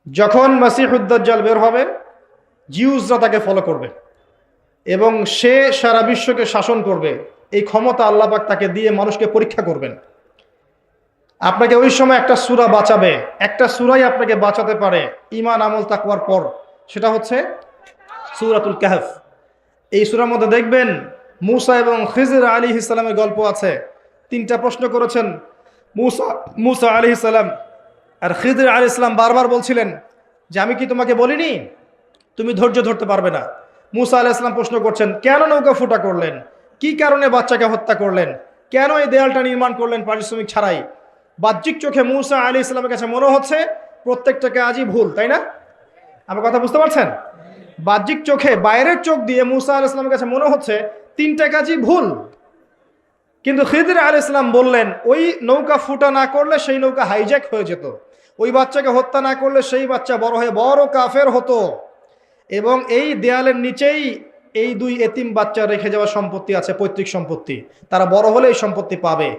যখন মাসিহুদ দাজ্জাল বের হবে, জিউসরা তাকে ফলো করবে এবং সে সারা বিশ্বকে শাসন করবে। এই ক্ষমতা আল্লাহ পাক তাকে দিয়ে মানুষকে পরীক্ষা করবেন। আপনাকে ওই সময় একটা সূরা বাঁচাবে, একটা সূরাই আপনাকে বাঁচাতে পারে ঈমান আমল তাকওয়ার পর, সেটা হচ্ছে সূরাতুল কাহফ। এই সূরার মধ্যে দেখবেন মূসা এবং খিজর আলাইহিস সালামের গল্প আছে। তিনটা প্রশ্ন করেছেন মূসা আলাইহিস সালাম, আর খিজর আলাইহিস সালাম বারবার বলছিলেন যে আমি কি তোমাকে বলিনি তুমি ধৈর্য ধরতে পারবে না। মূসা আলাইহিস সালাম প্রশ্ন করছেন, কেন নৌকা ফুটা করলেন, কি কারণে বাচ্চাকে হত্যা করলেন, কেন এই দেয়ালটা নির্মাণ করলেন পারিশ্রমিক ছাড়াই। বাহ্যিক চোখে মূসা আলাইহিস সালামের কাছে মনে হচ্ছে প্রত্যেকটা কাজই ভুল, তাই না? আমার কথা বুঝতে পারছেন? বাহ্যিক চোখে, বাইরের চোখ দিয়ে মূসা আলাইহিস সালামের কাছে মনে হচ্ছে তিনটা কাজই ভুল। কিন্তু খিদির আলাইহিস সালাম বললেন ওই নৌকা ফুটা না করলে সেই নৌকা হাইজ্যাক হয়ে যেত, ওই বাচ্চাকে হত্যা না করলে সেই বাচ্চা বড় হয়ে বড় কাফের হতো, এবং এই দেয়ালের নিচেই এই দুই এতিম বাচ্চা রেখে যাওয়া সম্পত্তি আছে, পৈতৃক সম্পত্তি, তারা বড় হলে এই সম্পত্তি পাবে।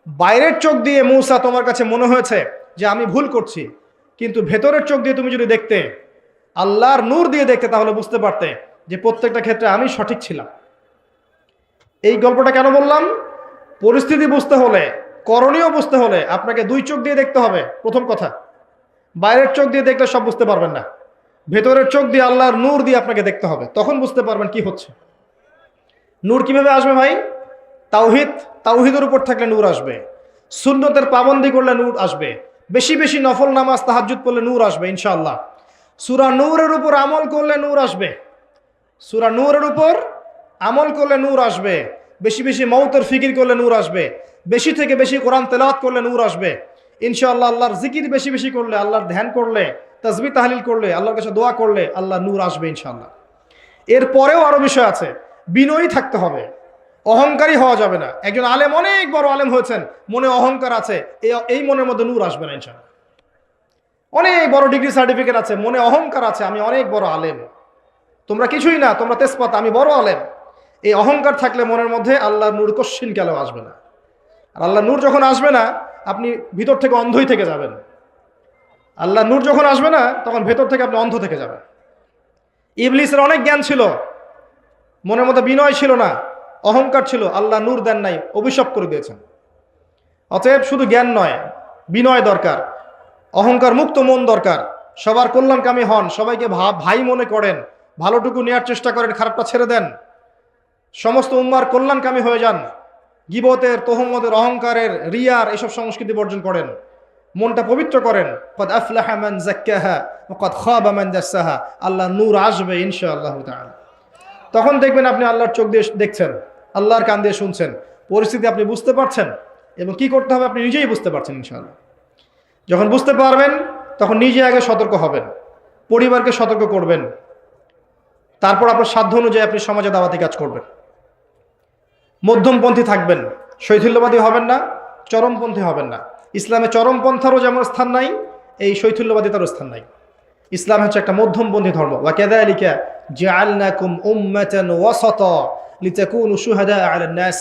বাইরের চোখ দিয়ে মূসা তোমার কাছে মনে হয়েছে যে আমি ভুল করছি, কিন্তু ভেতরের চোখ দিয়ে তুমি যদি দেখতে, আল্লাহর নূর দিয়ে দেখতে, তাহলে বুঝতে পারতে যে প্রত্যেকটা ক্ষেত্রে আমি সঠিক ছিলাম। এই গল্পটা কেন বললাম? পরিস্থিতি বুঝতে হলে, করণীয় বুঝতে হলে আপনাকে দুই চোখ দিয়ে দেখতে হবে। প্রথম কথা, বাইরের চোখ দিয়ে দেখলে সব বুঝতে পারবেন না, ভেতরের চোখ দিয়ে আল্লাহর নূর দিয়ে আপনাকে দেখতে হবে, তখন বুঝতে পারবেন কি হচ্ছে। নূর কিভাবে আসবে ভাই? তাওহীদের উপর থাকলে নূর আসবে, সুন্নতের পাবন্দি করলে নূর আসবে, বেশি বেশি নফল নামাজ তাহাজ্জুদ পড়লে নূর আসবে ইনশাআল্লাহ। সূরা নূরের উপর আমল করলে নূর আসবে, সূরা নূরের উপর আমল করলে নূর আসবে, বেশি বেশি মওতের ফিকির করলে নূর আসবে, বেশি থেকে বেশি কোরআন তেলাওয়াত করলে নূর আসবে ইনশাআল্লাহ। আল্লাহর জিকির বেশি বেশি করলে, আল্লাহর ধ্যান করলে, তাসবিহ তাহলিল করলে, আল্লাহর কাছে দোয়া করলে আল্লাহ নূর আসবে ইনশাআল্লাহ। এরপরেও আরো বিষয় আছে, বিনয়ী থাকতে হবে, অহংকারী হওয়া যাবে না। একজন আলেম অনেক বড় আলেম হয়েছেন, মনে অহংকার আছে, এই মনের মধ্যে নূর আসবে না ইনশাআল্লাহ। অনেক বড় ডিগ্রি সার্টিফিকেট আছে, মনে অহংকার আছে, আমি অনেক বড় আলেম, তোমরা কিছুই না, তোমরা তেজপাতা, আমি বড় আলেম। এই অহংকার থাকলে মনের মধ্যে আল্লাহর নূর কশ্চিন কালেও আসবে না। আর আল্লাহর নূর যখন আসবে না, আপনি ভিতর থেকে অন্ধই থেকে যাবেন। আল্লাহর নূর যখন আসবে না, তখন ভেতর থেকে আপনি অন্ধ থেকে যাবেন। ইবলিসের অনেক জ্ঞান ছিল, মনের মধ্যে বিনয় ছিল না, অহংকার ছিল, আল্লাহ নূর দেন নাই, অভিশাপ করে দিয়েছেন। অতএব শুধু জ্ঞান নয়, বিনয় দরকার, অহংকার মুক্ত মন দরকার। সবার কল্যাণকামী হন, সবাইকে ভাই মনে করেন, ভালোটুকু নেওয়ার চেষ্টা করেন, খারাপটা ছেড়ে দেন, সমস্ত উম্মার কল্যাণকামী হয়ে যান। গীবতের, তোহমতের, অহংকারের, রিয়ার এসব সংস্কৃতি বর্জন করেন, মনটা পবিত্র করেন। কদ আফলাহা মান যাক্কাহা ওয়া কদ খাবা মান দাসসাহা। আল্লাহ নূর আসবে ইনশাআল্লাহ তাআলা। তখন দেখবেন আপনি আল্লাহর চোখ দিয়ে দেখছেন, আল্লাহর কান দিয়ে শুনছেন, পরিস্থিতি আপনি বুঝতে পারছেন, এবং কি করতে হবে আপনি নিজেই বুঝতে পারছেন ইনশাআল্লাহ। যখন বুঝতে পারবেন, তখন নিজে আগে সতর্ক হবেন, পরিবারকে সতর্ক করবেন, তারপর আপনার সাধ্য অনুযায়ী আপনি সমাজে দাওয়াতি কাজ করবেন। মধ্যমপন্থী থাকবেন, শৈথিল্যবাদী হবেন না, চরমপন্থী হবেন না। ইসলামে চরমপন্থারও যেমন স্থান নাই, এই শৈথিল্যবাদিতারও স্থান নাই। ইসলাম হচ্ছে একটা মধ্যমপন্থী ধর্ম। ওয়া কাযালিকা জাআলনাকুম উম্মাতান ওয়াসাতা লিতাকুনু শুহাদা আলান নাস।